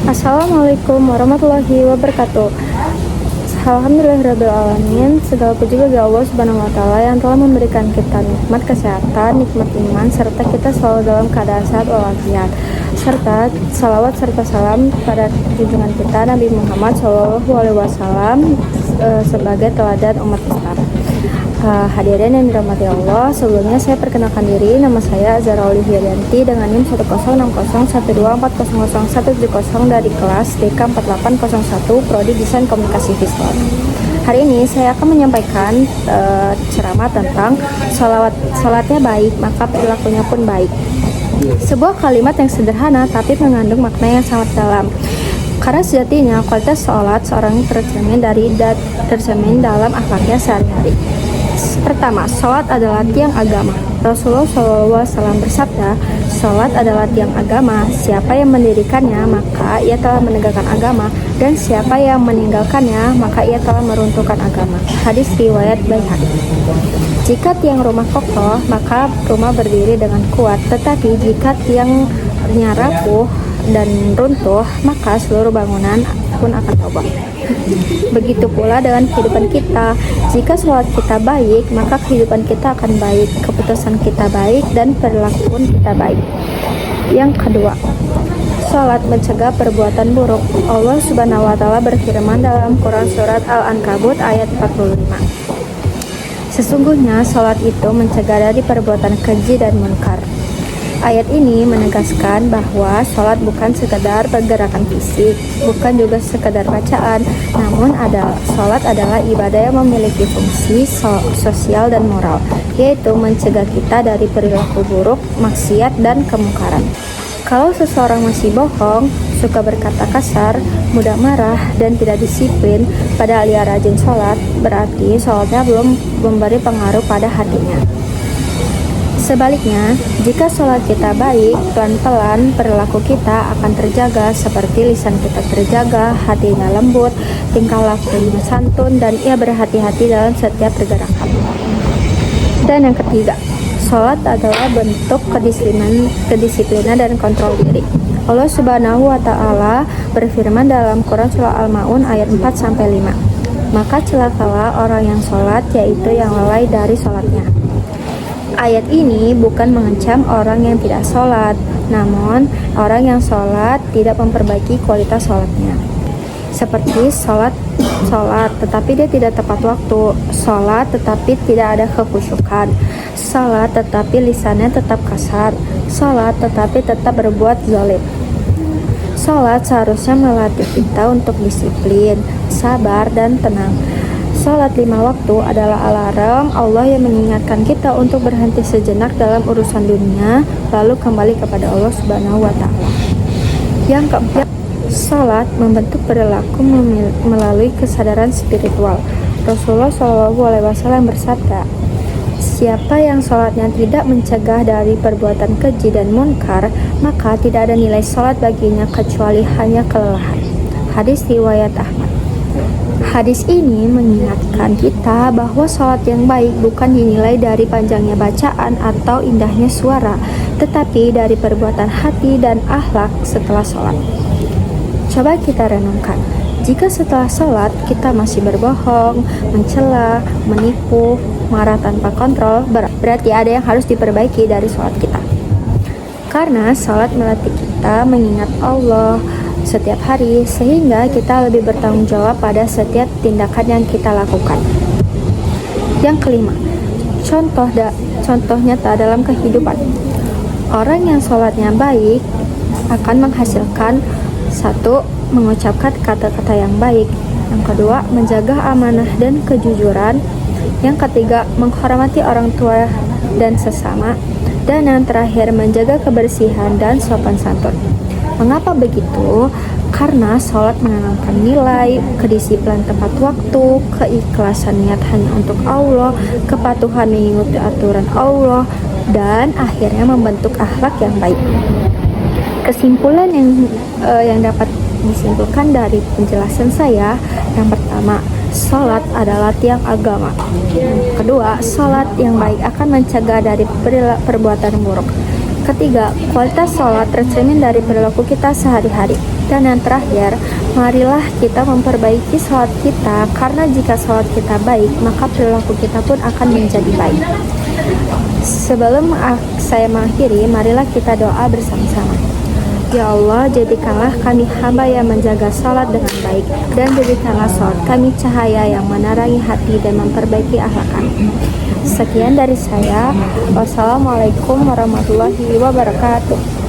Assalamualaikum warahmatullahi wabarakatuh. Alhamdulillahirrahmanirrahim. Segala puji bagi Allah Subhanahu wa Ta'ala yang telah memberikan kita nikmat kesehatan, nikmat iman, serta kita selalu dalam keadaan sehat walafiat. Serta salawat serta salam pada junjungan kita Nabi Muhammad SAW sebagai teladan umat Islam. Hadirin yang dirahmati Allah, sebelumnya saya perkenalkan diri. Nama saya Zara Olive Yarianti dengan NIM 1060124001070 dari kelas TK 4801 Prodi Desain Komunikasi Visual. Hari ini saya akan menyampaikan ceramah tentang salatnya baik, maka perilakunya pun baik. Sebuah kalimat yang sederhana tapi mengandung makna yang sangat dalam. Karena sejatinya kualitas sholat seorang tercermin dalam akhlaknya sehari-hari. Pertama, sholat adalah tiang agama. Rasulullah SAW bersabda, sholat adalah tiang agama. Siapa yang mendirikannya, maka ia telah menegakkan agama, dan siapa yang meninggalkannya, maka ia telah meruntuhkan agama. Hadis riwayat Baihaqi. Jika tiang rumah kokoh, maka rumah berdiri dengan kuat. Tetapi jika tiangnya rapuh dan runtuh, maka seluruh bangunan pun akan roboh. Begitu pula dengan kehidupan kita. Jika sholat kita baik, maka kehidupan kita akan baik, keputusan kita baik, dan perilaku pun kita baik. Yang kedua, sholat mencegah perbuatan buruk. Allah Subhanahu wa Ta'ala berfirman dalam Quran surat Al-Ankabut ayat 45. Sesungguhnya sholat itu mencegah dari perbuatan keji dan munkar. Ayat ini menegaskan bahwa sholat bukan sekadar pergerakan fisik, bukan juga sekadar bacaan, namun sholat adalah ibadah yang memiliki fungsi sosial dan moral, yaitu mencegah kita dari perilaku buruk, maksiat, dan kemungkaran. Kalau seseorang masih bohong, suka berkata kasar, mudah marah, dan tidak disiplin, padahal ia rajin sholat, berarti sholatnya belum memberi pengaruh pada hatinya. Sebaliknya, jika sholat kita baik, pelan-pelan perilaku kita akan terjaga, seperti lisan kita terjaga, hatinya lembut, tingkah lakunya santun, dan ia berhati-hati dalam setiap pergerakan. Dan yang ketiga, sholat adalah bentuk kedisiplinan dan kontrol diri. Allah Subhanahu wa Ta'ala berfirman dalam Quran surah Al-Maun ayat 4-5. Maka celakalah orang yang sholat, yaitu yang lalai dari sholatnya. Ayat ini bukan mengecam orang yang tidak sholat, namun orang yang sholat tidak memperbaiki kualitas sholatnya. Seperti sholat tetapi dia tidak tepat waktu, sholat tetapi tidak ada kekhusyukan, sholat tetapi lisannya tetap kasar, sholat tetapi tetap berbuat zalim. Sholat seharusnya melatih kita untuk disiplin, sabar, dan tenang. Sholat 5 waktu adalah alarm Allah yang mengingatkan kita untuk berhenti sejenak dalam urusan dunia, lalu kembali kepada Allah Subhanahu wa Ta'ala. Yang keempat, sholat membentuk perilaku melalui kesadaran spiritual. Rasulullah SAW bersabda, siapa yang sholatnya tidak mencegah dari perbuatan keji dan munkar, maka tidak ada nilai sholat baginya kecuali hanya kelelahan. Hadis riwayat Ahmad. Hadis ini mengingatkan kita bahwa sholat yang baik bukan dinilai dari panjangnya bacaan atau indahnya suara, tetapi dari perbuatan hati dan akhlak setelah sholat. Coba kita renungkan, jika setelah sholat kita masih berbohong, mencela, menipu, marah tanpa kontrol, berarti ada yang harus diperbaiki dari sholat kita. Karena sholat melatih kita mengingat Allah setiap hari, sehingga kita lebih bertanggung jawab pada setiap tindakan yang kita lakukan. Yang kelima, contoh nyata dalam kehidupan. Orang yang sholatnya baik akan menghasilkan satu, mengucapkan kata-kata yang baik. Yang kedua, menjaga amanah dan kejujuran. Yang ketiga, menghormati orang tua dan sesama. Dan yang terakhir, menjaga kebersihan dan sopan santun. Mengapa begitu? Karena sholat menanamkan nilai, kedisiplinan tepat waktu, keikhlasan niat hanya untuk Allah, kepatuhan mengikuti aturan Allah, dan akhirnya membentuk akhlak yang baik. Kesimpulan yang dapat disimpulkan dari penjelasan saya, yang pertama, sholat adalah tiang agama. Yang kedua, sholat yang baik akan mencegah dari perbuatan buruk. Ketiga, kualitas sholat tercermin dari perilaku kita sehari-hari. Dan yang terakhir, marilah kita memperbaiki sholat kita, karena jika sholat kita baik, maka perilaku kita pun akan menjadi baik. Sebelum saya mengakhiri, marilah kita doa bersama-sama. Ya Allah, jadikanlah kami hamba yang menjaga sholat dengan baik, dan jadikanlah sholat kami cahaya yang menerangi hati dan memperbaiki akhlak kami. Sekian dari saya. Wassalamualaikum warahmatullahi wabarakatuh.